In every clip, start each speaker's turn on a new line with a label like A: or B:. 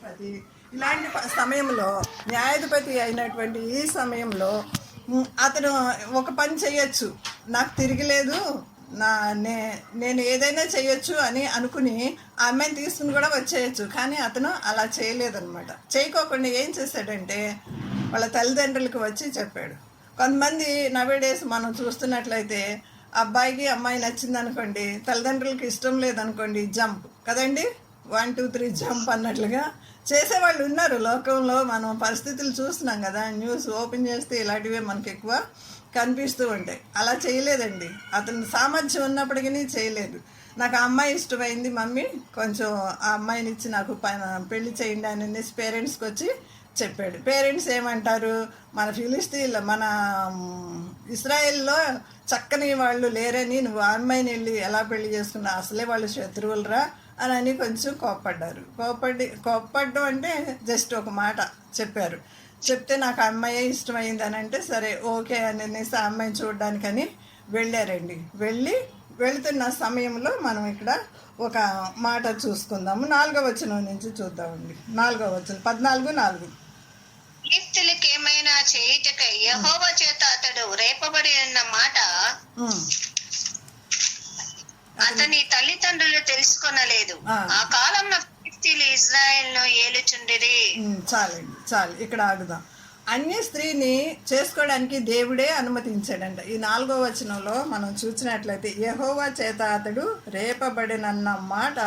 A: న్యాయాధిపతి. ఇలాంటి సమయంలో న్యాయాధిపతి అయినటువంటి ఈ సమయంలో అతను ఒక పని చేయొచ్చు, నాకు తిరిగిలేదు, నేను ఏదైనా చేయొచ్చు అని అనుకుని ఆ అమ్మాయిని తీసుకుని కూడా వచ్చేయచ్చు. కానీ అతను అలా చేయలేదన్నమాట. చేయకోకుండా ఏం చేశాడంటే వాళ్ళ తల్లిదండ్రులకు వచ్చి చెప్పాడు. కొంతమంది నవేడేస్ మనం చూస్తున్నట్లయితే అబ్బాయికి అమ్మాయి నచ్చింది అనుకోండి, తల్లిదండ్రులకి ఇష్టం లేదనుకోండి, జంప్ కదండి, 1 2 3 జంప్ అన్నట్లుగా చేసేవాళ్ళు ఉన్నారు లోకంలో. మనం పరిస్థితులు చూస్తున్నాం కదా, న్యూస్ ఓపెన్ చేస్తే ఇలాంటివే మనకి ఎక్కువ కనిపిస్తూ ఉంటాయి. అలా చేయలేదండి, అతను సామర్థ్యం ఉన్నప్పటికీ చేయలేదు. నాకు ఆ అమ్మాయి ఇష్టమైంది మమ్మీ, కొంచెం ఆ అమ్మాయిని ఇచ్చి నాకు పెళ్లి చేయండి అని పేరెంట్స్కి వచ్చి చెప్పాడు. పేరెంట్స్ ఏమంటారు, మన ఫిలిస్తీన్లో మన ఇస్రాయేల్లో చక్కని వాళ్ళు లేరని నువ్వు ఆ అమ్మాయిని వెళ్ళి ఎలా పెళ్లి చేసుకున్నా, అసలే వాళ్ళు శత్రువులరా అని కొంచెం కోప్పడ్డారు. కోప్పడ్డం అంటే జస్ట్ ఒక మాట చెప్పారు. చెప్తే నాకు ఆ అమ్మాయే ఇష్టమైంది అని అంటే సరే ఓకే అనేసి ఆ అమ్మాయిని చూడడానికని వెళ్ళారండి. వెళుతున్న సమయంలో మనం ఇక్కడ ఒక మాట చూసుకుందాము. 4వ వచనం నుంచి చూద్దామండి. 4వ వచనం 14:4.
B: ఫిలిష్తీయులకు ఏమైనా చేయుటకై యెహోవా చేత అతడు రేపబడి ఉన్న మాట అతని తల్లిదండ్రులు తెలుసుకొనలేదు. ఆ కాలంలో ఫిలిష్తీయులు ఇజ్రాయెల్ను ఏలుచుండిరి.
A: చాలు ఇక్కడ ఆగుదాం. అన్య స్త్రీని చేసుకోవడానికి దేవుడే అనుమతించాడంట. ఈ 4వ వచనంలో మనం చూసినట్లయితే యెహోవా చేత అతడు రేపబడినన్న మాట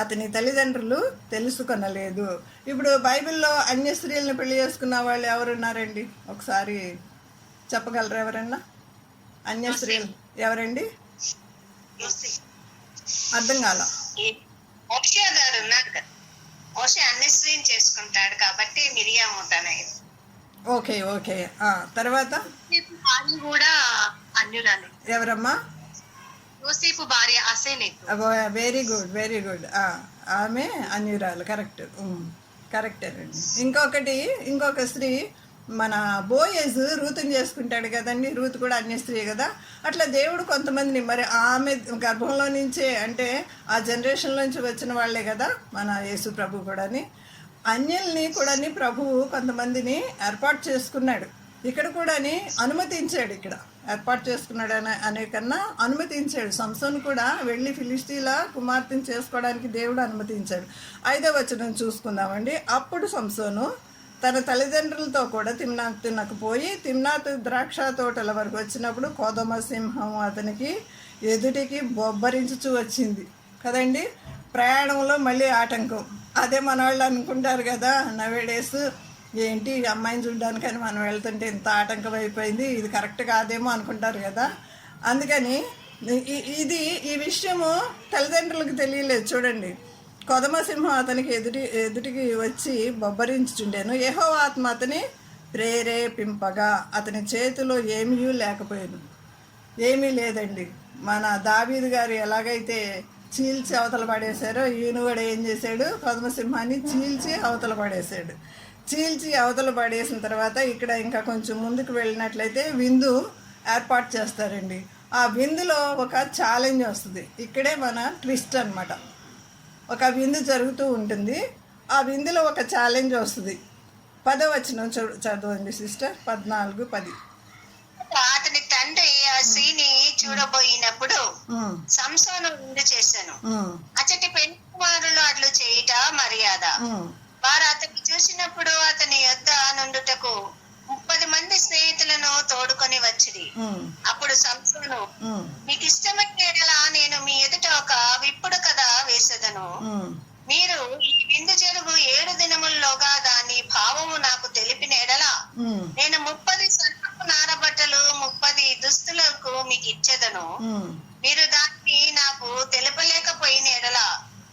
A: అతని తల్లిదండ్రులు తెలుసుకొనలేదు. ఇప్పుడు బైబిల్లో అన్య స్త్రీలను పెళ్లి చేసుకున్న వాళ్ళు ఎవరున్నారండి? ఒకసారి చెప్పగలరు ఎవరన్నా? అన్య స్త్రీలు ఎవరండి? అర్థం కాల.
B: మోషే గారు ఉన్నారు కదా, మోషే అన్య స్త్రీని చేసుకుంటాడు కాబట్టి మిరియాము తనయుడు.
A: ఓకే తర్వాత
B: కూడా అన్యురాలు.
A: ఎవరమ్మా?
B: యోసేపు భార్య అసేనెతు.
A: Very good. ఆమె అన్యురాలు. కరెక్టేనండి. ఇంకొక స్త్రీ మన బోయేజ్ రూతుని చేసుకుంటాడు కదండి. రూతు కూడా అన్య స్త్రీ కదా. అట్లా దేవుడు కొంతమందిని, మరి ఆమె గర్భంలో నుంచే అంటే ఆ జనరేషన్లో నుంచి వచ్చిన వాళ్ళే కదా మన యేసు ప్రభు కూడాని. అన్యుల్ని కూడాని ప్రభువు కొంతమందిని ఏర్పాటు చేసుకున్నాడు. ఇక్కడ కూడాని అనుమతించాడు. ఇక్కడ ఏర్పాటు చేసుకున్నాడు అనే కన్నా అనుమతించాడు. సంసోను కూడా వెళ్ళి ఫిలిష్తీయుల కుమార్తెను చేసుకోవడానికి దేవుడు అనుమతించాడు. 5వ వచనం చూసుకుందామండి. అప్పుడు సంసోను తన తల్లిదండ్రులతో కూడా తిమ్నాతునకు పోయి తిమ్నాతు ద్రాక్ష తోటల వరకు వచ్చినప్పుడు కోదమ సింహం అతనికి ఎదుటికి బొబ్బరించుచూ వచ్చింది కదండి. ప్రయాణంలో మళ్ళీ ఆటంకం. అదే మన వాళ్ళు అనుకుంటారు కదా, నవేడేస్ ఏంటి అమ్మాయిని చూడడానికని మనం వెళ్తుంటే ఇంత ఆటంకం అయిపోయింది, ఇది కరెక్ట్ కాదేమో అనుకుంటారు కదా. అందుకని ఈ విషయము తల్లిదండ్రులకు తెలియలేదు. చూడండి, కొదమసింహం అతనికి ఎదుటికి వచ్చి బొబ్బరించుచుండెను. యెహోవా ఆత్మ అతని ప్రేరేపింపగా అతని చేతిలో ఏమీ లేదండి. మన దావీదు గారు ఎలాగైతే చీల్చి అవతల పడేశారో ఈయన కూడా ఏం చేశాడు, కొదమసింహాన్ని చీల్చి అవతల పడేశాడు. చీల్చి అవతల పడేసిన తర్వాత ఇక్కడ ఇంకా కొంచెం ముందుకు వెళ్ళినట్లయితే విందు ఏర్పాటు చేస్తారండి. ఆ విందులో ఒక ఛాలెంజ్ వస్తుంది. ఇక్కడే మన ట్విస్ట్ అన్నమాట. ఒక విందు జరుగుతూ ఉంటుంది, ఆ విందులో ఒక ఛాలెంజ్ వస్తుంది. 10వ వచనం చదవండి సిస్టర్. 14:10.
B: అతని తండ్రి ఆ స్త్రీని చూడబోయినప్పుడు సంసోను విందు చేశాను. అచ్చటి పెళ్లి కుమారులు అట్లు చేయుట మర్యాద. వారు అతన్ని చూసినప్పుడు అతని యొద్ద నుండుటకు 30 మంది స్నేహితులను తోడుకొని వచ్చిరి. అప్పుడు సంసోను, మీకు ఇష్టమైన ఎడల నేను మీ ఎదుట ఒక విప్పుడు కథ వేసేదను. మీరు ఈ విందు జరుగు 7 దినముల్లోగా దాని భావము నాకు తెలిపిన ఎడల నేను 30 సన్నపు నారబట్టలు 30 దుస్తులకు మీకు ఇచ్చేదను. మీరు దాన్ని నాకు తెలుపలేకపోయిన ఎడల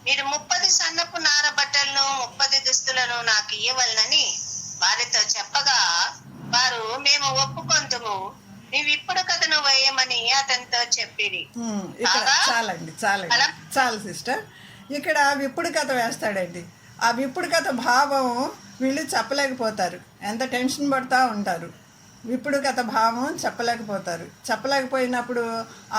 B: మీరు 30 సన్నపు నారబట్టలను 30 దుస్తులను నాకు ఇయ్యవలనని వారితో చెప్పగా వారు మేము ఒప్పుకొందుము, నీవు ఇప్పుడు కథను వేయమని అతనితో చెప్పిరి.
A: చాలు సిస్టర్. ఇక్కడ విప్పుడు కథ వేస్తాడండి. ఆ విప్పుడు కథ భావం వీళ్ళు చెప్పలేకపోతారు, ఎంత టెన్షన్ పడుతూ ఉంటారు. విప్పుడు కథ భావం చెప్పలేకపోయినప్పుడు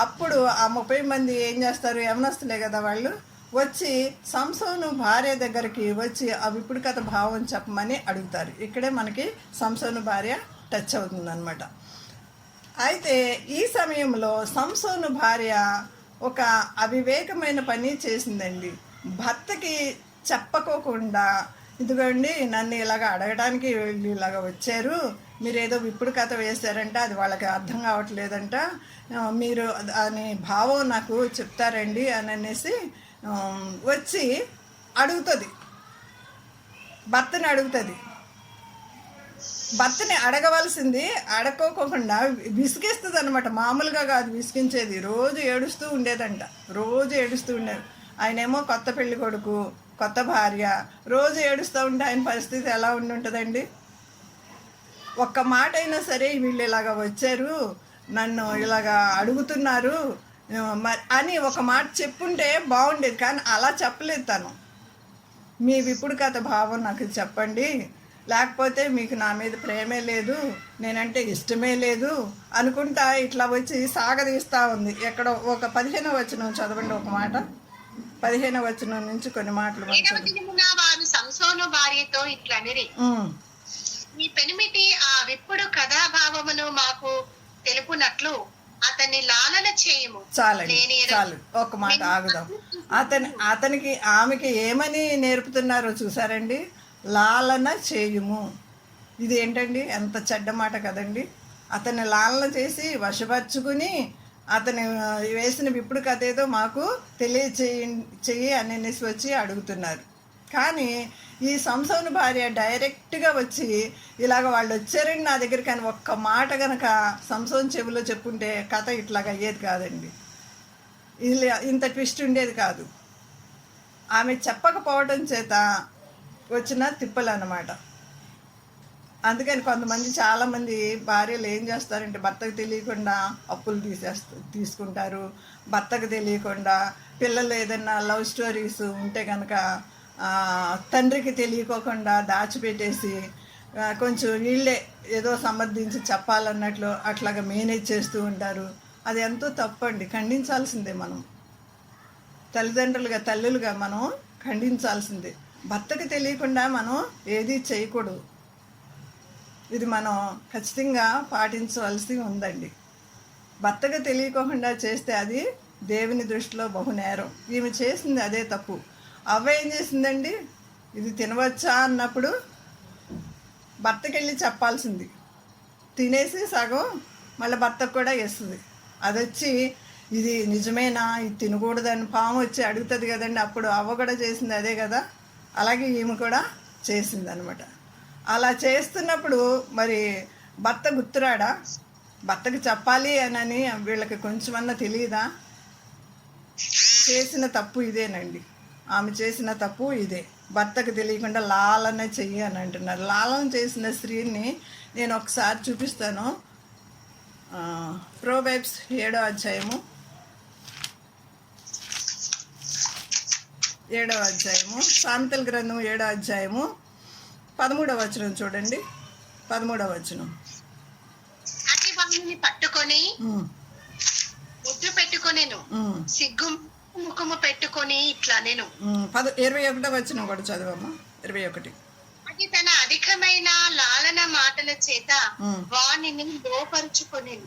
A: అప్పుడు ఆ 30 మంది ఏం చేస్తారు, యవనస్తులే కదా వాళ్ళు, వచ్చి సంసోను భార్య దగ్గరికి వచ్చి ఆ విప్పుడు కథ భావం చెప్పమని అడుగుతారు. ఇక్కడే మనకి సంసోను భార్య టచ్ అవుతుందన్నమాట. అయితే ఈ సమయంలో సంసోను భార్య ఒక అవివేకమైన పని చేసిందండి. భర్తకి చెప్పకోకుండా, ఇదిగోండి నన్ను ఇలాగ అడగడానికి వీళ్ళు ఇలాగ వచ్చారు, మీరు ఏదో విప్పుడు కథ వేశారంట, అది వాళ్ళకి అర్థం కావట్లేదంట, మీరు అని భావం నాకు చెప్తారండి అని అనేసి వచ్చి అడుగుతుంది, భర్తని అడుగుతుంది. భర్తని అడగవలసింది అడగకోకుండా విసిగిస్తుంది అనమాట. మామూలుగా కాదు విసిగించేది, రోజు ఏడుస్తూ ఉండేదంట, రోజు ఏడుస్తూ ఉండేది. ఆయనేమో కొత్త పెళ్లి కొడుకు, కొత్త భార్య, రోజు ఏడుస్తూ ఉంటే ఆయన పరిస్థితి ఎలా ఉండి ఉంటుందండి? ఒక్క మాట అయినా సరే వీళ్ళు ఇలాగ వచ్చారు, నన్ను ఇలాగ అడుగుతున్నారు అని ఒక మాట చెప్పుంటే బాగుండేది. కానీ అలా చెప్పలేదు తను. మీ విప్పుడు కథ భావం నాకు చెప్పండి, లేకపోతే మీకు నా మీద ప్రేమే లేదు, నేనంటే ఇష్టమే లేదు అనుకుంటా ఇట్లా వచ్చి సాగదీస్తూ ఉంది. ఎక్కడో ఒక 15వ వచనం చదవండి, ఒక మాట 15వ వచనం నుంచి కొన్ని మాటలు.
B: వారు సంసోను భార్యతో ఇట్లనిరి, మీ పెనిమిటి ఆ విప్పుడు కథాభావమును మాకు తెలుపునట్లు అతన్ని లాలన చేయము.
A: చాలండి, చాలు, ఒక మాట ఆగుదాం. అతనికి ఆమెకి ఏమని నేర్పుతున్నారో చూసారండి? లాలన చేయుము. ఇది ఏంటండి, ఎంత చెడ్డ మాట కదండి. అతన్ని లాలన చేసి వశపరుచుకుని అతను వేసిన విప్పుడు కథ ఏదో మాకు చెయ్యి అనేసి వచ్చి అడుగుతున్నారు. కానీ ఈ సంసోను భార్య డైరెక్ట్గా వచ్చి ఇలాగ వాళ్ళు వచ్చారండి నా దగ్గర, కానీ ఒక్క మాట కనుక సంసోను చెవిలో చెప్పుంటే కథ ఇట్లాగ అయ్యేది కాదండి, ఇంత ట్విస్ట్ ఉండేది కాదు. ఆమె చెప్పకపోవడం చేత వచ్చిన తిప్పలు అన్నమాట. అందుకని చాలామంది భార్యలు ఏం చేస్తారంటే భర్తకు తెలియకుండా అప్పులు తీసుకుంటారు, భర్తకు తెలియకుండా. పిల్లలు ఏదైనా లవ్ స్టోరీస్ ఉంటే కనుక తండ్రికి తెలియకోకుండా దాచిపెట్టేసి కొంచెం వీళ్ళే ఏదో సంబంధించి చెప్పాలన్నట్లు అట్లాగా మేనేజ్ చేస్తూ ఉంటారు. అది ఎంతో తప్పండి, ఖండించాల్సిందే. మనం తల్లులుగా మనం ఖండించాల్సిందే. భర్తకు తెలియకుండా మనం ఏది చేయకూడదు. ఇది మనం ఖచ్చితంగా పాటించవలసి ఉందండి. భర్తకు తెలియకోకుండా చేస్తే అది దేవుని దృష్టిలో బహునేరం. ఈమె చేసింది అదే తప్పు. అవ్వ ఏం చేసిందండి, ఇది తినవచ్చా అన్నప్పుడు భర్తకి వెళ్ళి చెప్పాల్సింది, తినేసి సగం మళ్ళీ భర్తకు కూడా వేస్తుంది. అది వచ్చి ఇది నిజమేనా, ఇది తినకూడదని పాము వచ్చి అడుగుతుంది కదండి, అప్పుడు అవ్వ కూడా చేసింది అదే కదా. అలాగే ఈమె కూడా చేసింది అనమాట. అలా చేస్తున్నప్పుడు మరి భర్త గుర్తురాడా? భర్తకు చెప్పాలి అని వీళ్ళకి కొంచెమన్నా తెలియదా? చేసిన తప్పు ఇదేనండి, ఆమె చేసిన తప్పు ఇదే. భర్తకు తెలియకుండా లాలన చెయ్యి అని అంటున్నారు. లాలన చేసిన స్త్రీని నేను ఒకసారి చూపిస్తాను. ప్రోవెర్బ్స్ 7వ అధ్యాయము 7వ అధ్యాయము, సామెతల గ్రంథం 7వ అధ్యాయము 13వ వచనం చూడండి. 13వ వచనం,
B: అతి వాణిని పట్టుకొని ముద్దు పెట్టుకొనేను, సిగ్గు ముఖము పెట్టుకొని ఇట్లా నేను.
A: 21వ వచనం కూడా చదవమ్మా. 21.
B: అది తన అధికమైన లాలన మాటల చేత వాణిని లోపరుచుకొనేను,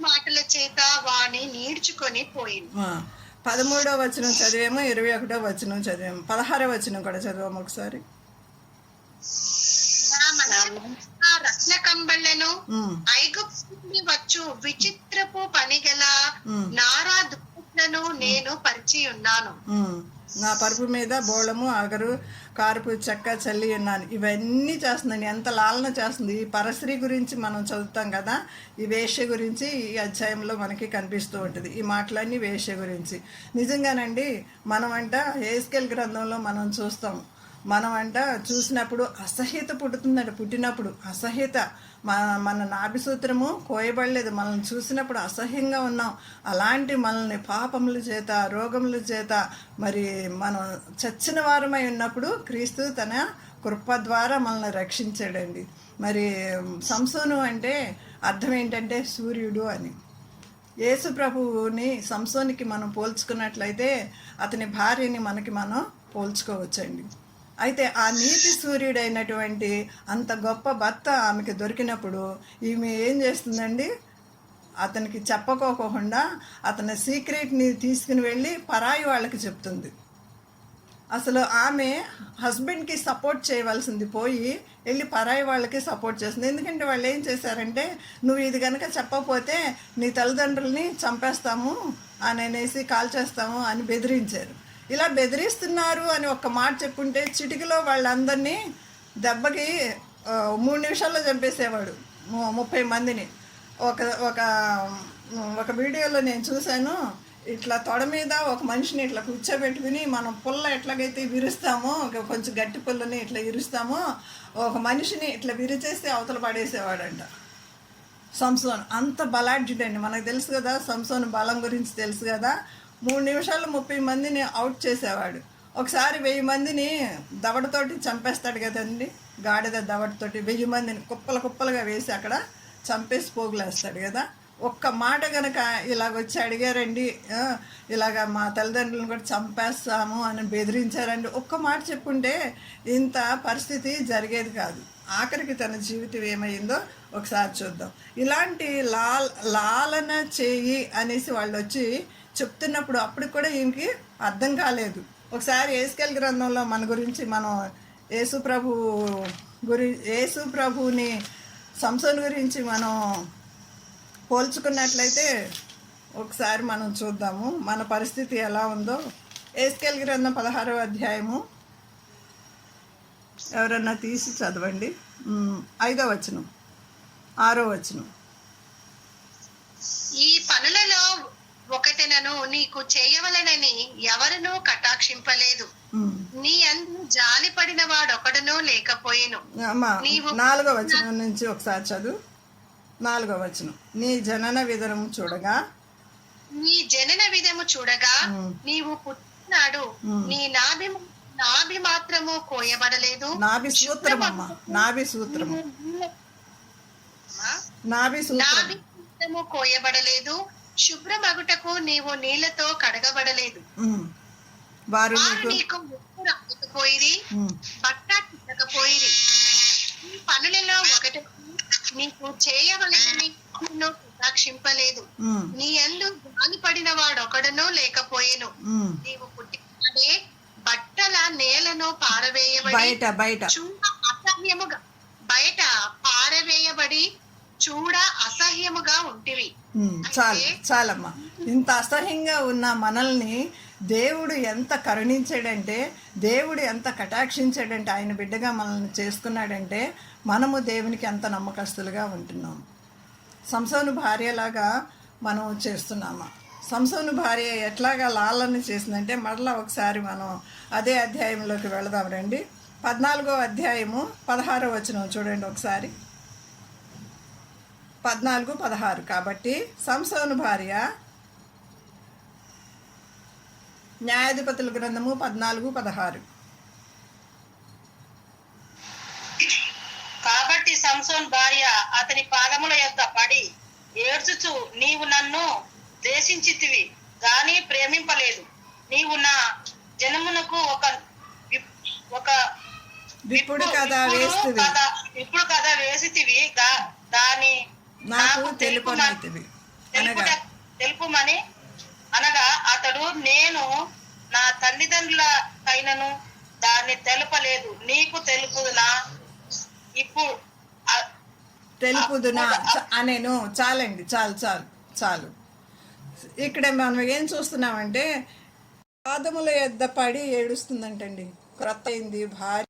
B: మాటల చేత వాణి నీడ్చుకొని పోయింది.
A: 13వ వచనం చదివేమో, 21వ వచనం చదివేమో, 16వ వచనం కూడా చదివాము ఒకసారి.
B: రత్న కంబళ్లను ఐగుప్తు వచ్చు విచిత్రపు పనిగల నారా దుప్పట్లను నేను పరిచి ఉన్నాను.
A: నా పరుపు మీద బోళము అగరు కారుపు చెక్క చల్లి ఉన్నాను. ఇవన్నీ చేస్తుందండి, ఎంత లాలన చేస్తుంది. ఈ పరశ్రీ గురించి మనం చదువుతాం కదా, ఈ వేశ్య గురించి ఈ అధ్యాయంలో మనకి కనిపిస్తూ ఉంటుంది. ఈ మాటలన్నీ వేశ్య గురించి. నిజంగానండి, మనం అంట హెస్కేల్ గ్రంథంలో మనం చూస్తాం. మనం అంట చూసినప్పుడు అసహ్యత పుడుతుందంట. పుట్టినప్పుడు అసహ్యత, మన నాభిసూత్రము కోయబడలేదు, మనల్ని చూసినప్పుడు అసహ్యంగా ఉన్నాం. అలాంటి మనల్ని పాపముల చేత రోగముల చేత మరి మనం చచ్చిన వారమై ఉన్నప్పుడు క్రీస్తు తన కృప ద్వారా మనల్ని రక్షించాడండి. మరి సంసోను అంటే అర్థం ఏంటంటే సూర్యుడు అని. యేసు ప్రభువుని సంసోనికి మనం పోల్చుకున్నట్లయితే అతని భార్యని మనం పోల్చుకోవచ్చండి. అయితే ఆ నీతి సూర్యుడైనటువంటి అంత గొప్ప భర్త ఆమెకి దొరికినప్పుడు ఈమె ఏం చేస్తుందండి, అతనికి చెప్పుకోకుండా అతని సీక్రెట్ని తీసుకుని వెళ్ళి పరాయి వాళ్ళకి చెప్తుంది. అసలు ఆమె హస్బెండ్కి సపోర్ట్ చేయవలసింది పోయి వెళ్ళి పరాయి వాళ్ళకి సపోర్ట్ చేస్తుంది. ఎందుకంటే వాళ్ళు ఏం చేశారంటే, నువ్వు ఇది కనుక చెప్పకపోతే నీ తల్లిదండ్రుల్ని చంపేస్తాము అని అనేసి కాల్ చేస్తాము అని బెదిరించారు. ఇలా బెదిరిస్తున్నారు అని ఒక్క మాట చెప్పుంటే చిటికలో వాళ్ళందరినీ దెబ్బకి 3 నిమిషాల్లో చంపేసేవాడు 30 మందిని. ఒక ఒక ఒక వీడియోలో నేను చూశాను, ఇట్లా తొడ మీద ఒక మనిషిని ఇట్లా కూర్చోబెట్టుకుని మనం పుల్ల ఎట్లాగైతే విరుస్తామో, కొంచెం గట్టి పుల్లని ఇట్లా విరుస్తామో, ఒక మనిషిని ఇట్లా విరిచేస్తే అవతల పడేసేవాడంట సంసోన్. అంత బలాఢ్యుడండి. మనకు తెలుసు కదా సంసోన్ బలం గురించి తెలుసు కదా. 3 నిమిషాల్లో 30 మందిని అవుట్ చేసేవాడు. ఒకసారి 1000 మందిని దవడతోటి చంపేస్తాడు కదండి, గాడిద దవడతోటి 1000 మందిని కుప్పలుగా వేసి అక్కడ చంపేసి పోగులేస్తాడు కదా. ఒక్క మాట కనుక ఇలాగొచ్చి అడిగారండి, ఇలాగ మా తల్లిదండ్రులను కూడా చంపేస్తాము అని బెదిరించారండి, ఒక్క మాట చెప్పుంటే ఇంత పరిస్థితి జరిగేది కాదు. ఆఖరికి తన జీవితం ఏమైందో ఒకసారి చూద్దాం. ఇలాంటి లాలన చేయి అనేసి వాళ్ళు వచ్చి చెప్తున్నప్పుడు అప్పుడు కూడా ఈమెకి అర్థం కాలేదు. ఒకసారి యేసుకేలు గ్రంథంలో మన గురించి మనం యేసు ప్రభుని సంసోన్ గురించి మనం పోల్చుకున్నట్లయితే ఒకసారి మనం చూద్దాము మన పరిస్థితి ఎలా ఉందో. యేసుకేలు గ్రంథం 16వ అధ్యాయము ఎవరన్నా తీసి చదవండి. 5వ వచనం 6వ వచనం.
B: ఈ పనులలో ఒకటినను నీకు చేయవలనని ఎవరునూ కటాక్షింపలేదు, నీ అందు జాలి పడిన వాడొకడునూ లేకపోయేను.
A: 4వ వచనం నుంచి ఒకసారి చదువు. 4వ వచనం. నీ జనన విధము చూడగా నీవు పుట్టినాడు, నీ నాభి మాత్రము కోయబడలేదు. నాభి సూత్రము కోయబడలేదు, శుభ్రమగుటకు నీవు నీళ్లతో కడగబడలేదు. వారు నీకు ఉప్పు రాకపోయిరి, బట్ట తిట్టకపోయిరి. ఈ పనులలో ఒకటి నీకు చేయవలెనని కటాక్షింపలేదు, నీ యందు జాలి పడిన వాడొకడునూ లేకపోయేను. నీవు పుట్టినదే బట్టల నేలను పారవేయబడి బయట పారవేయబడి చూడ అసహ్యముగా ఉంటివి. చాలమ్మా. ఇంత అసహ్యంగా ఉన్న మనల్ని దేవుడు ఎంత కరుణించాడంటే, దేవుడు ఎంత కటాక్షించాడంటే, ఆయన బిడ్డగా మనల్ని చేసుకున్నాడంటే మనము దేవునికి ఎంత నమ్మకస్తులుగా ఉంటున్నాం. సంసోను భార్యలాగా మనం చేస్తున్నామా? సంసోను భార్య ఎట్లాగా లాలన చేసిందంటే మరలా ఒకసారి మనం అదే అధ్యాయంలోకి వెళదాం రండి. 14వ అధ్యాయము 16వ వచనం చూడండి ఒకసారి. 14-16. కాబట్టి సంసోను భార్య, న్యాయాధిపతుల గ్రంథము 14-16.
B: కాబట్టి సంసోన్ భార్య అతని పాదముల యొద్ద పడి ఏడ్చుచు, నీవు నన్ను ద్వేషించితివి గాని ప్రేమింపలేదు, నీవు నా జనమునకు ఇప్పుడు కదా వేసితివి, దాని నాకు తెలుపుమని అనగా అతడు, నేను నా తల్లిదండ్రులకైనను దాన్ని తెలుపలేదు, నీకు
A: తెలుపుదునా అనేను. చాలండి, చాలు. ఇక్కడ మనం ఏం చూస్తున్నామంటే పాదముల యొద్ద పడి ఏడుస్తుందంటండి. క్రొత్త అయింది భార్య,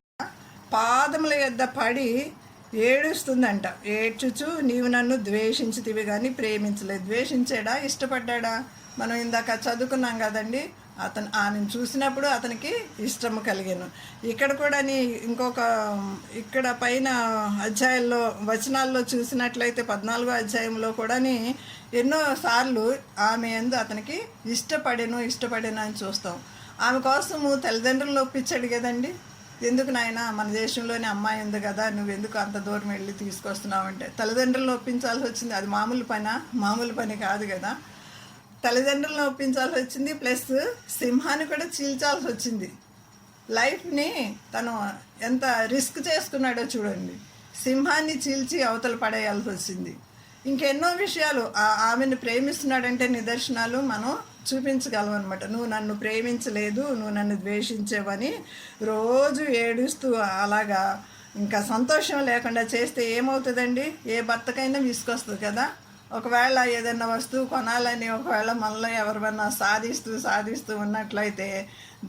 A: పాదముల యొద్ద పడి ఏడుస్తుందంట. ఏడ్చుచు, నీవు నన్ను ద్వేషించితివి కానీ ప్రేమించలేదు. ద్వేషించాడా, ఇష్టపడ్డా? మనం ఇందాక చదువుకున్నాం కదండి, ఆమెను చూసినప్పుడు అతనికి ఇష్టము కలిగాను. ఇక్కడ కూడా ఇక్కడ పైన అధ్యాయంలో వచనాల్లో చూసినట్లయితే 14వ అధ్యాయంలో కూడా ఎన్నోసార్లు ఆమె యందు అతనికి ఇష్టపడెను అని చూస్తాం. ఆమె కోసము తల్లిదండ్రులు ఒప్పించాడు కదండి. ఎందుకు నాయనా మన దేశంలోనే అమ్మాయి ఉంది కదా, నువ్వు ఎందుకు అంత దూరం వెళ్ళి తీసుకొస్తున్నావు అంటే తల్లిదండ్రులను ఒప్పించాల్సి వచ్చింది. అది మామూలు పని కాదు కదా. తల్లిదండ్రులను ఒప్పించాల్సి వచ్చింది, ప్లస్ సింహాన్ని కూడా చీల్చాల్సి వచ్చింది. లైఫ్ని తను ఎంత రిస్క్ చేసుకున్నాడో చూడండి. సింహాన్ని చీల్చి అవతల పడేయాల్సి వచ్చింది. ఇంకెన్నో విషయాలు ఆమెను ప్రేమిస్తున్నాడంటే నిదర్శనాలు మనం చూపించగలం అనమాట. నువ్వు నన్ను ప్రేమించలేదు, నువ్వు నన్ను ద్వేషించేవని రోజు ఏడుస్తూ అలాగా ఇంకా సంతోషం లేకుండా చేస్తే ఏమవుతుందండి? ఏ భర్తకైనా విసుకొస్తుంది కదా. ఒకవేళ ఏదైనా వస్తువు కొనాలని ఒకవేళ మనలో ఎవరివన్నా సాధిస్తూ ఉన్నట్లయితే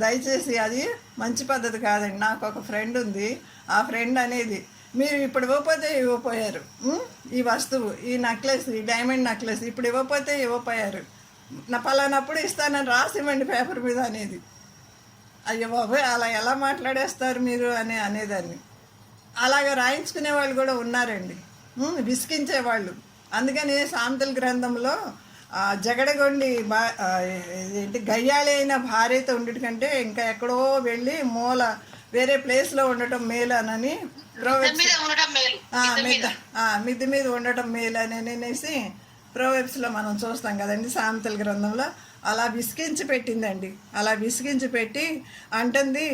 A: దయచేసి అది మంచి పద్ధతి కాదండి. నాకు ఒక ఫ్రెండ్ ఉంది. ఆ ఫ్రెండ్ అనేది, మీరు ఇప్పుడు ఇవ్వకపోతే ఇవ్వపోయారు, ఈ వస్తువు, ఈ నెక్లెస్, ఈ డైమండ్ నెక్లెస్ ఇప్పుడు ఇవ్వకపోతే ఇవ్వపోయారు, నా పలానప్పుడు ఇస్తానని రాసివ్వండి పేపర్ మీద అనేది. అయ్యో బాబోయ్, అలా ఎలా మాట్లాడేస్తారు మీరు అనేదాన్ని. అలాగ రాయించుకునే వాళ్ళు కూడా ఉన్నారండి, విసిగించేవాళ్ళు. అందుకని సామెతల గ్రంథంలో జగడగొండి ఏంటి గయ్యాళి అయిన భార్యతో ఉండటం కంటే ఇంకా ఎక్కడో వెళ్ళి వేరే ప్లేస్లో ఉండటం మేలు అని మిద్ది మీద ఉండటం మేలు అని అనేసి ప్రోవెబ్స్లో మనం చూస్తాం కదండి. సామెతల గ్రంథంలో అలా విసిగించి పెట్టిందండి. అలా విసిగించి పెట్టి అంటుంది,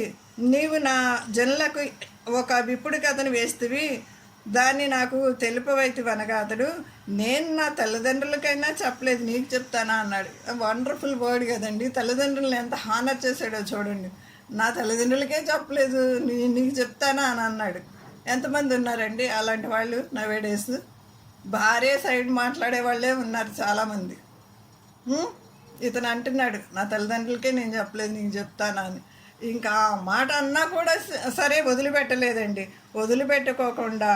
A: నీవు నా జనులకు ఒక విప్పుడు కథను వేస్తువి, దాన్ని నాకు తెలుపవైతివి అనగా అతడు, నేను నా తల్లిదండ్రులకైనా చెప్పలేదు, నీకు చెప్తానా అన్నాడు. వండర్ఫుల్ వర్డ్ కదండి. తల్లిదండ్రులను ఎంత హానర్ చేశాడో చూడండి. నా తల్లిదండ్రులకే చెప్పలేదు, నీకు చెప్తానా అని అన్నాడు. ఎంతమంది ఉన్నారండి అలాంటి వాళ్ళు నవేడేస్? భార్య సైడ్ మాట్లాడే వాళ్ళే ఉన్నారు చాలామంది. ఇతను అంటున్నాడు, నా తల్లిదండ్రులకే నేను చెప్పలేదు, నీకు చెప్తానా అని. ఇంకా ఆ మాట అన్నా కూడా సరే వదిలిపెట్టలేదండి. వదిలిపెట్టుకోకుండా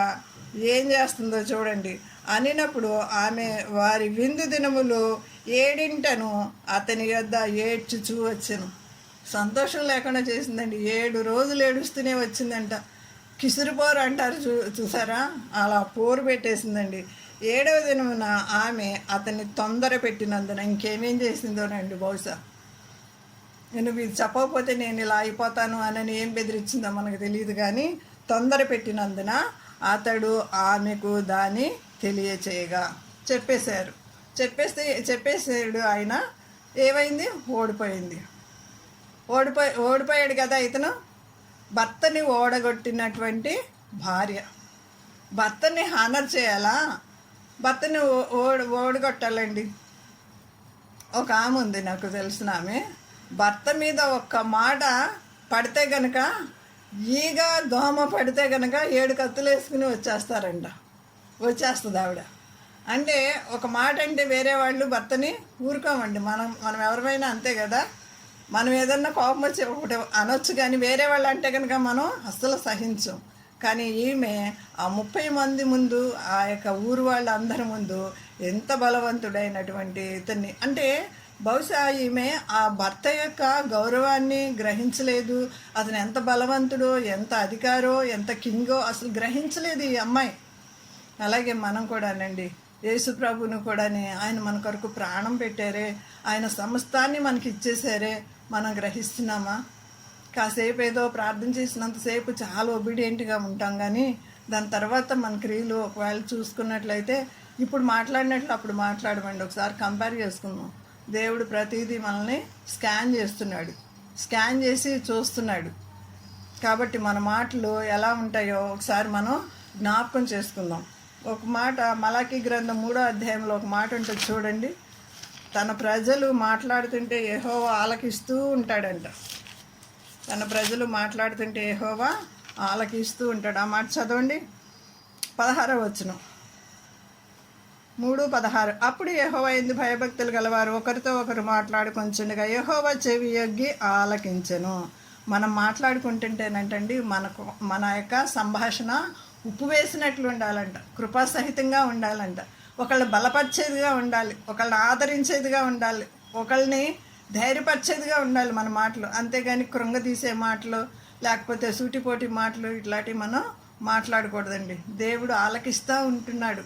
A: ఏం చేస్తుందో చూడండి. అనినప్పుడు ఆమె వారి విందు దినములు 7 అతని యొద్ద ఏడ్చుచూ వచ్చాను. సంతోషం లేకుండా చేసిందండి. 7 రోజులు ఏడుస్తూనే వచ్చిందంట. కిసురుపోరు అంటారు చూసారా, అలా పోరు పెట్టేసిందండి. 7వ దినమున ఆమె అతన్ని తొందర పెట్టినందున ఇంకేమేం చేసిందోనండి. బహుశా నువ్వు ఇది చెప్పకపోతే నేను ఇలా అయిపోతాను అని ఏం బెదిరించిందో మనకు తెలియదు, కానీ తొందర పెట్టినందున అతడు ఆమెకు దాన్ని తెలియచేయగా చెప్పేసాడు ఆయన. ఏమైంది? ఓడిపోయాడు కదా ఇతను. భర్తని ఓడగొట్టినటువంటి భార్య. భర్తని హానర్ చేయాలా? భర్తని ఓడగొట్టాలండి. ఒక ఆమె ఉంది నాకు తెలిసిన ఆమె, భర్త మీద ఒక్క మాట పడితే గనక, ఈగ దోమ పడితే గనక 7 కత్తులు వేసుకుని వచ్చేస్తుంది ఆవిడ. అంటే ఒక మాట అంటే వేరే వాళ్ళు భర్తని ఊరుకోమండి. మనం ఎవరిమైనా అంతే కదా. మనం ఏదన్నా కోపం వచ్చి ఒకటి అనొచ్చు, కానీ వేరే వాళ్ళు అంటే కనుక మనం అస్సలు సహించం. కానీ ఈమె ఆ 30 మంది ముందు, ఆ యొక్క ఊరు వాళ్ళందరి ముందు ఎంత బలవంతుడైనటువంటి ఇతన్ని, అంటే బహుశా ఈమె ఆ భర్త యొక్క గౌరవాన్ని గ్రహించలేదు. అతను ఎంత బలవంతుడో, ఎంత అధికారో, ఎంత కింగో అసలు గ్రహించలేదు ఈ అమ్మాయి. అలాగే మనం కూడానండి, యేసు ప్రభువును కూడాని ఆయన మన కొరకు ప్రాణం పెట్టారే, ఆయన సమస్తాన్ని మనకి ఇచ్చేసారే, మనం గ్రహిస్తున్నామా? కాసేపు ఏదో ప్రార్థన చేసినంతసేపు చాలా ఒబీడియంట్గా ఉంటాం, కానీ దాని తర్వాత మన క్రియలు ఒకవేళ చూసుకున్నట్లయితే ఇప్పుడు మాట్లాడినట్లు అప్పుడు మాట్లాడమండి. ఒకసారి కంపేర్ చేసుకుందాం. దేవుడు ప్రతిదీ మనల్ని స్కాన్ చేసి చూస్తున్నాడు. కాబట్టి మన మాటలు ఎలా ఉంటాయో ఒకసారి మనం జ్ఞాపకం చేసుకుందాం. ఒక మాట మలాకీ గ్రంథం 3వ అధ్యాయంలో ఒక మాట ఉంటుంది చూడండి. తన ప్రజలు మాట్లాడుతుంటే యెహోవా ఆలకిస్తూ ఉంటాడంట. తన ప్రజలు మాట్లాడుతుంటే యెహోవా ఆలకిస్తూ ఉంటాడు. ఆ మాట చదవండి. 16వ వచనం, 3:16. అప్పుడు యెహోవా యందు భయభక్తులు గలవారు ఒకరితో ఒకరు మాట్లాడుకొంచుండగా యెహోవా చెవి యొగ్గి ఆలకించెను. మనం మాట్లాడుకుంటుంటేనంటండి మన యొక్క సంభాషణ ఉప్పు వేసినట్లు ఉండాలంట, కృపాసహితంగా ఉండాలంట, ఒకళ్ళని బలపరిచేదిగా ఉండాలి, ఒకళ్ళని ఆదరించేదిగా ఉండాలి, ఒకళ్ళని ధైర్యపరిచేదిగా ఉండాలి మన మాటలు. అంతేగాని కృంగదీసే మాటలు, లేకపోతే సూటిపోటి మాటలు ఇట్లాంటివి మనం మాట్లాడకూడదండి. దేవుడు ఆలకిస్తూ ఉంటున్నాడు.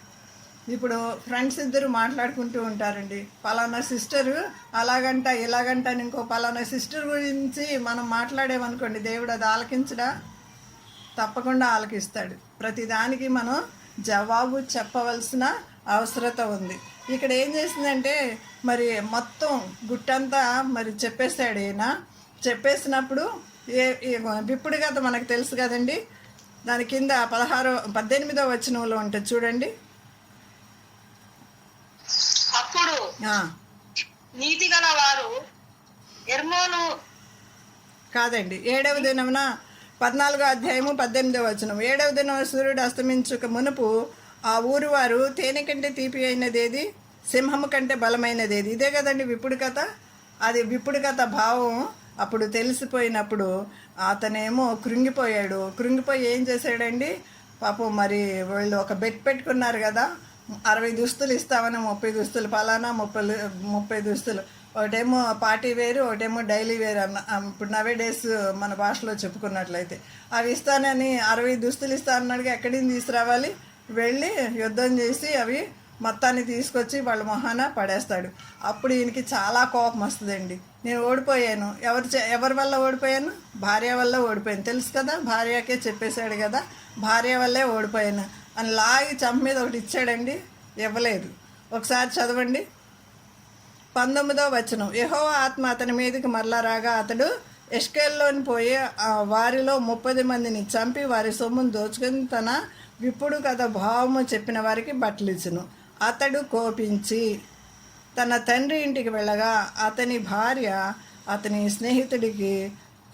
A: ఇప్పుడు ఫ్రెండ్స్ ఇద్దరు మాట్లాడుకుంటూ ఉంటారండి, పలానా సిస్టరు అలాగంట ఇలాగంట అని ఇంకో పలానా సిస్టర్ గురించి మనం మాట్లాడేమనుకోండి, దేవుడు అది ఆలకించడా? తప్పకుండా ఆలకిస్తాడు. ప్రతిదానికి మనం జవాబు చెప్పవలసిన అవసరత ఉంది. ఇక్కడ ఏం చేసిందంటే మరి మొత్తం గుట్టంతా మరి చెప్పేశాడు ఈయన. చెప్పేసినప్పుడు విప్పుడు కథ మనకు తెలుసు కదండి. దాని కింద 18వ వచనంలో ఉంటుంది చూడండి.
B: అప్పుడు నీతి గల వారు ఎర్మోను
A: కాదండి 7వ దినమున 14వ అధ్యాయము 18వ వచనం. 7వ దినం సూర్యుడు అస్తమించుక మునుపు ఆ ఊరు వారు తేనె కంటే తీపి అయినదేది, సింహము కంటే బలమైనదేది. ఇదే కదండి విప్పుడు కథ. అది విప్పుడు కథ భావం అప్పుడు తెలిసిపోయినప్పుడు అతనేమో కృంగిపోయాడు. కృంగిపోయి ఏం చేశాడండి పాపం, మరి వాళ్ళు ఒక బెట్ పెట్టుకున్నారు కదా, 60 దుస్తులు ఇస్తామని 30 దుస్తులు పలానా 30 దుస్తులు, ఒకటేమో పార్టీ వేరు ఒకటేమో డైలీ వేరు అన్న. ఇప్పుడు నవే డేస్ మన భాషలో చెప్పుకున్నట్లయితే అవి ఇస్తానని 60 దుస్తులు ఇస్తా అన్నాడుగా, ఎక్కడి నుంచి తీసుకురావాలి, వెళ్ళి యుద్ధం చేసి అవి మొత్తాన్ని తీసుకొచ్చి వాళ్ళ మొహాన పడేస్తాడు. అప్పుడు ఈయనకి చాలా కోపం వస్తుందండి. నేను ఓడిపోయాను. ఎవరి వల్ల ఓడిపోయాను? భార్య వల్ల ఓడిపోయాను. తెలుసు కదా, భార్యకే చెప్పేశాడు కదా, భార్య వల్లే ఓడిపోయాను అని లాగి చంప మీద ఒకటి ఇచ్చాడండి. ఇవ్వలేదు. ఒకసారి చదవండి 19వ వచనం. యెహోవా ఆత్మ అతని మీదకి మరలా రాగా అతడు ఎష్కేల్లోని పోయి వారిలో 30 మందిని చంపి వారి సొమ్మును దోచుకొని తన విప్పుడు కథ భావము చెప్పిన వారికి బట్టలిచ్చును. అతడు కోపించి తన తండ్రి ఇంటికి వెళ్ళగా అతని భార్య అతని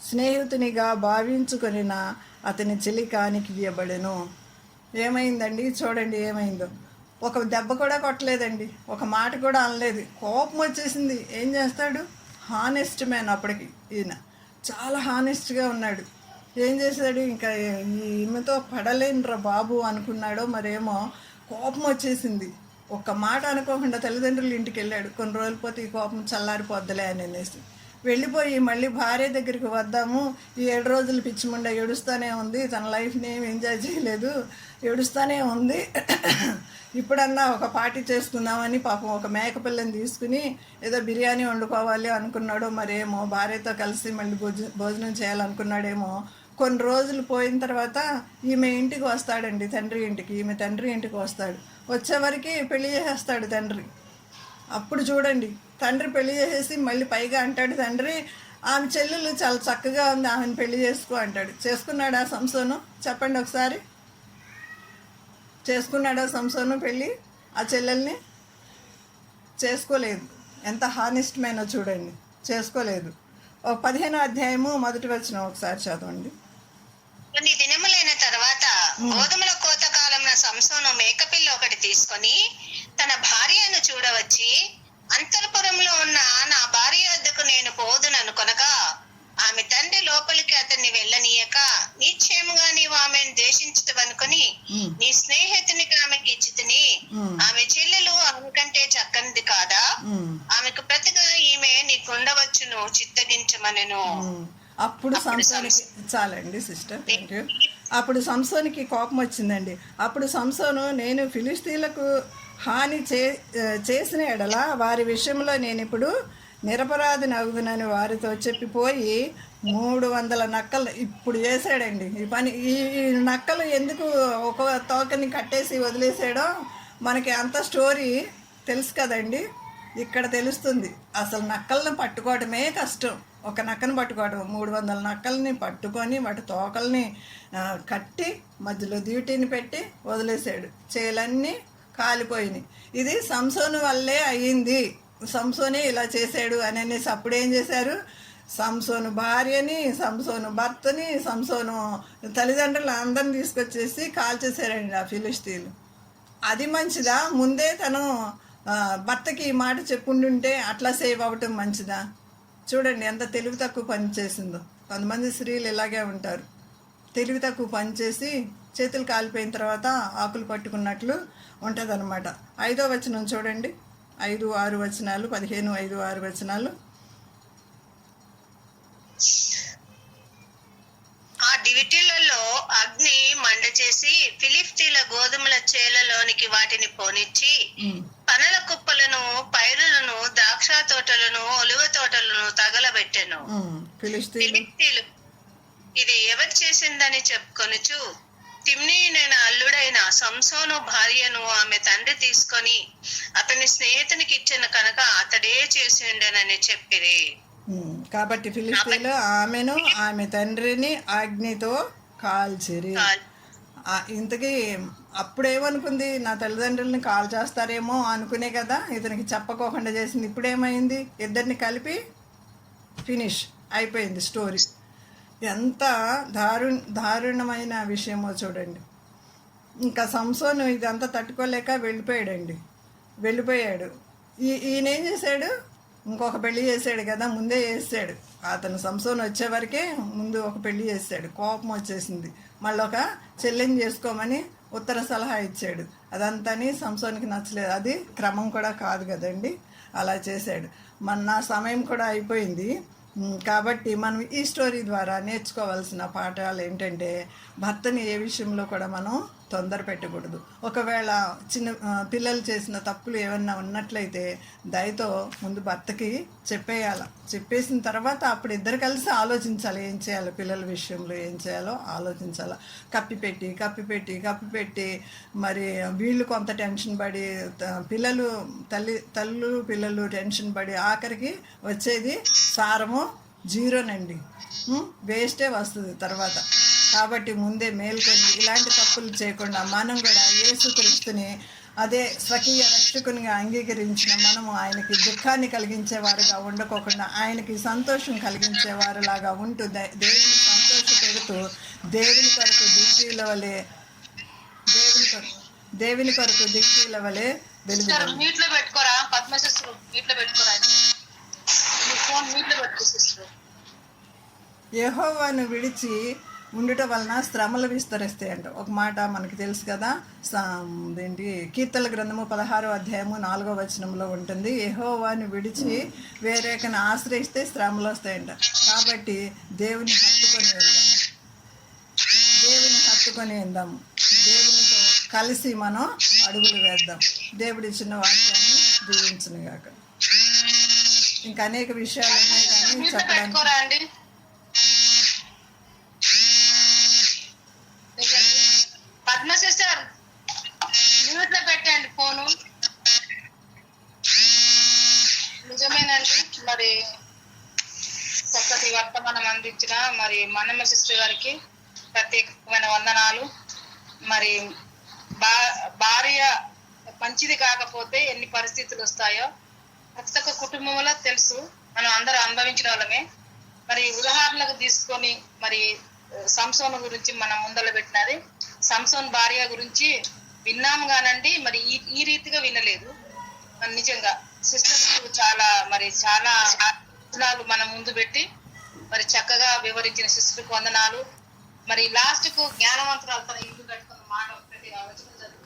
A: స్నేహితునిగా భావించుకొనిన అతని చెలికానికి ఇవ్వబడెను. ఏమైందండి చూడండి ఏమైందో. ఒక దెబ్బ కూడా కొట్టలేదండి, ఒక మాట కూడా అనలేదు. కోపం వచ్చేసింది. ఏం చేస్తాడు? Honest man. అప్పటికి ఈయన చాలా హానెస్ట్గా ఉన్నాడు. ఏం చేశాడు? ఇంకా ఈమెతో పడలేనురా బాబు అనుకున్నాడో మరేమో, కోపం వచ్చేసింది. ఒక్క మాట అనుకోకుండా తల్లిదండ్రుల ఇంటికి వెళ్ళాడు. కొన్ని రోజులు పోతే ఈ కోపం చల్లారిపోద్దలే అని అనేసి వెళ్ళిపోయి మళ్ళీ భార్య దగ్గరికి వద్దాము, ఈ 7 రోజులు పిచ్చిముండ ఏడుస్తూనే ఉంది, తన లైఫ్ని ఏమి ఎంజాయ్ చేయలేదు, ఏడుస్తూనే ఉంది, ఇప్పుడన్నా ఒక పార్టీ చేసుకుందామని పాపం ఒక మేకపిల్లని తీసుకుని ఏదో బిర్యానీ వండుకోవాలి అనుకున్నాడో మరేమో, భార్యతో కలిసి మళ్ళీ భోజనం చేయాలనుకున్నాడేమో. కొన్ని రోజులు పోయిన తర్వాత ఈమె ఇంటికి వస్తాడండి, తండ్రి ఇంటికి. ఈమె తండ్రి ఇంటికి వస్తాడు. వచ్చేవరకు పెళ్లి చేసేస్తాడు తండ్రి. అప్పుడు చూడండి, తండ్రి పెళ్లి చేసేసి మళ్ళీ పైగా అంటాడు తండ్రి, ఆమె చెల్లెలు చాలా చక్కగా ఉంది, ఆమెను పెళ్లి చేసుకో అంటాడు. చేసుకున్నాడా సంసోను? చెప్పండి ఒకసారి. చేసుకున్నాడా సంసోను పెళ్ళి? ఆ చెల్లెల్ని చేసుకోలేదు. ఎంత హానెస్ట్ మ్యానో చూడండి, చేసుకోలేదు. 15వ అధ్యాయము 1వ వచనం ఒకసారి చదవండి.
B: కొన్ని దినములైన తర్వాత గోధుమల కోత కాలంలో సంసోను మేకపిల్ల ఒకటి తీసుకొని తన భార్యను చూడవచ్చి, అంతఃపురంలో ఉన్న నా భార్య వద్దకు నేను పోదుననుకొనగా ఆమె తండ్రి లోపలికి అతన్ని వెళ్ళనీయక, నిశ్చయముగా నీవు ఆమెను ద్వేషించదవనుకొని నీ స్నేహితునికి ఆమెకి ఇచ్చితిని, ఆమె చెల్లెలు ఆమె కంటే చక్కనిది కాదా, ఆమెకు ప్రతిగా ఈమె నీకుండవచ్చును, చిత్తగించమనెను.
A: అప్పుడు సంసోనికి చాలండి సిస్టర్, థ్యాంక్ యూ. అప్పుడు సంసోనికి కోపం వచ్చిందండి. అప్పుడు సంసోను, నేను ఫిలిస్తీన్లకు హాని చేసిన ఎడల వారి విషయంలో నేను ఇప్పుడు నిరపరాధిని అవుదునని వారితో చెప్పిపోయి 300 నక్కలు ఇప్పుడు చేశాడండి ఈ పని. ఈ నక్కలు ఎందుకు ఒక తోకని కట్టేసి వదిలేసాడో మనకి అంత స్టోరీ తెలుసు కదండి. ఇక్కడ తెలుస్తుంది అసలు నక్కలను పట్టుకోవడమే కష్టం. ఒక నక్కను పట్టుకోవడం, 300 నక్కల్ని పట్టుకొని వాటి తోకల్ని కట్టి మధ్యలో డ్యూటీని పెట్టి వదిలేసాడు. చేలన్నీ కాలిపోయినాయి. ఇది సంసోను వల్లే అయ్యింది, సంసోనే ఇలా చేశాడు అని అనేసి అప్పుడు ఏం చేశారు? సంసోను భార్యని, సంసోను భర్తని, సంసోను తల్లిదండ్రులు అందరిని తీసుకొచ్చేసి కాల్చేశారండి ఆ ఫిలిస్తీన్లు. అది మంచిదా? ముందే తను భర్తకి ఈ మాట చెప్పుంటుంటే అట్లా సేవ్ అవ్వటం మంచిదా? చూడండి ఎంత తెలివి తక్కువ పని చేసిందో. కొంతమంది స్త్రీలు ఇలాగే ఉంటారు, తెలివి తక్కువ పని చేసి చేతులు కాలిపోయిన తర్వాత ఆకులు పట్టుకున్నట్లు ఉంటుంది అనమాట. 5వ వచనం చూడండి, 5, 6 వచనాలు, 15, 5, 6 వచనాలు.
B: ఆ దివిటీలలో అగ్ని మండ చేసి ఫిలిస్తీన్ల గోధుమల చేలలోనికి వాటిని పోనిచ్చి పనల కుప్పలను, పైరులను, ద్రాక్ష తోటలను, ఒలివ తోటలను తగలబెట్టెను. ఇది ఎవరు చేసిందని చెప్పుకొనుచు తిమ్నీయునైన అల్లుడైన సంసోను భార్యను ఆమె తండ్రి తీసుకొని అతని స్నేహితునికి ఇచ్చిన కనుక అతడే చేసి ఉండనని చెప్పిరి.
A: కాబట్టి ఫిలిష్తీయులు ఆమెను ఆమె తండ్రిని అగ్నితో కాల్చిరి. ఇంతకీ అప్పుడేమనుకుంది, నా తల్లిదండ్రులని కాల్ చేస్తారేమో అనుకునే కదా ఇతనికి చెప్పకోకుండా చేసింది. ఇప్పుడేమైంది, ఇద్దరిని కలిపి ఫినిష్ అయిపోయింది స్టోరీ. ఎంత దారుణమైన విషయమో చూడండి. ఇంకా సంసోను ఇదంతా తట్టుకోలేక వెళ్ళిపోయాడు. ఈయన ఏం చేశాడు, ఇంకొక పెళ్లి చేశాడు కదా, ముందే చేసాడు. అతను సంసోను వచ్చేవరకే ముందు ఒక పెళ్లి చేశాడు. కోపం వచ్చేసింది, మళ్ళీ ఒక చెల్లెని చేసుకోమని ఉత్తర సలహా ఇచ్చాడు. అదంతాని సంసోనికి నచ్చలేదు. అది క్రమం కూడా కాదు కదండి, అలా చేశాడు. నా సమయం కూడా అయిపోయింది. కాబట్టి మనం ఈ స్టోరీ ద్వారా నేర్చుకోవాల్సిన పాఠాలు ఏంటంటే, భర్తని ఏ విషయంలో కూడా మనం తొందర పెట్టకూడదు. ఒకవేళ పిల్లలు చేసిన తప్పులు ఏమన్నా ఉన్నట్లయితే దయతో ముందు భర్తకి చెప్పేసిన తర్వాత అప్పుడు ఇద్దరు కలిసి ఆలోచించాలి ఏం చేయాలో, పిల్లల విషయంలో ఏం చేయాలో ఆలోచించాలి. కప్పిపెట్టి మరి వీళ్ళు కొంత టెన్షన్ పడి పిల్లలు టెన్షన్ పడి ఆఖరికి వచ్చేది సారము జీరోనండి, వేస్టే వస్తుంది తర్వాత. కాబట్టి ముందే మేల్కొని ఇలాంటి తప్పులు చేయకుండా మనం కూడా యేసుక్రీస్తుని అదే స్వకీయ రక్షకునిగా అంగీకరించిన మనము ఆయనకి దుఃఖాన్ని కలిగించేవారుగా ఉండకోకుండా ఆయనకి సంతోషం కలిగించేవారులాగా ఉంటూ దేవుని సంతోషపెడుతూ దేవుని కొరకు దిక్టీల వలె వెలుగుతారు.
B: మీట్లో పెట్టుకోరా పద్మశస్త్రు, మీట్లో పెట్టుకోరా, ఫోన్ మీట్లో పెట్టుకో సిస్టర్.
A: యెహోవాను విడిచి ఉండుట వలన శ్రమలు విస్తరిస్తాయంట. ఒక మాట మనకి తెలుసు కదా, కీర్తనల గ్రంథము 16వ అధ్యాయము 4వ వచనంలో ఉంటుంది, యెహోవాను విడిచి వేరేకను ఆశ్రయిస్తే శ్రమలు వస్తాయంట. కాబట్టి దేవుని హత్తుకొని వెళ్దాము, దేవునితో కలిసి మనం అడుగులు వేద్దాం. దేవుడి చిన్న వాక్యాన్ని దీవించునుగాక. ఇంకా అనేక విషయాలు ఉన్నాయి కానీ చెప్పడానికి.
B: పద్మ సిస్టర్ మ్యూట్లో పెట్టండి ఫోను. నిజమేనండి, మరి చక్కటి వర్తమానం అందించిన మరి మనమ్మ సిస్టర్ గారికి ప్రత్యేకమైన వందనాలు. మరి భార్య మంచిది కాకపోతే ఎన్ని పరిస్థితులు వస్తాయో ప్రతి ఒక్క కుటుంబంలో తెలుసు, మనం అందరూ అనుభవించిన వాళ్ళమే. మరి ఉదాహరణకు తీసుకొని మరి సంసోను గురించి మనం ముందర పెట్టినది, సంసోన్ భార్య గురించి విన్నాము కానండి, మరి ఈ రీతిగా వినలేదు. నిజంగా సిస్టర్ చాలా మనం ముందు పెట్టి మరి చక్కగా వివరించిన సిస్టర్కి వందనాలు. మరి లాస్ట్ కు జ్ఞానవంతురాలు తన ఇల్లు కట్టుకున్న మాట ఒకటి ఆలోచన జరుగుతుంది.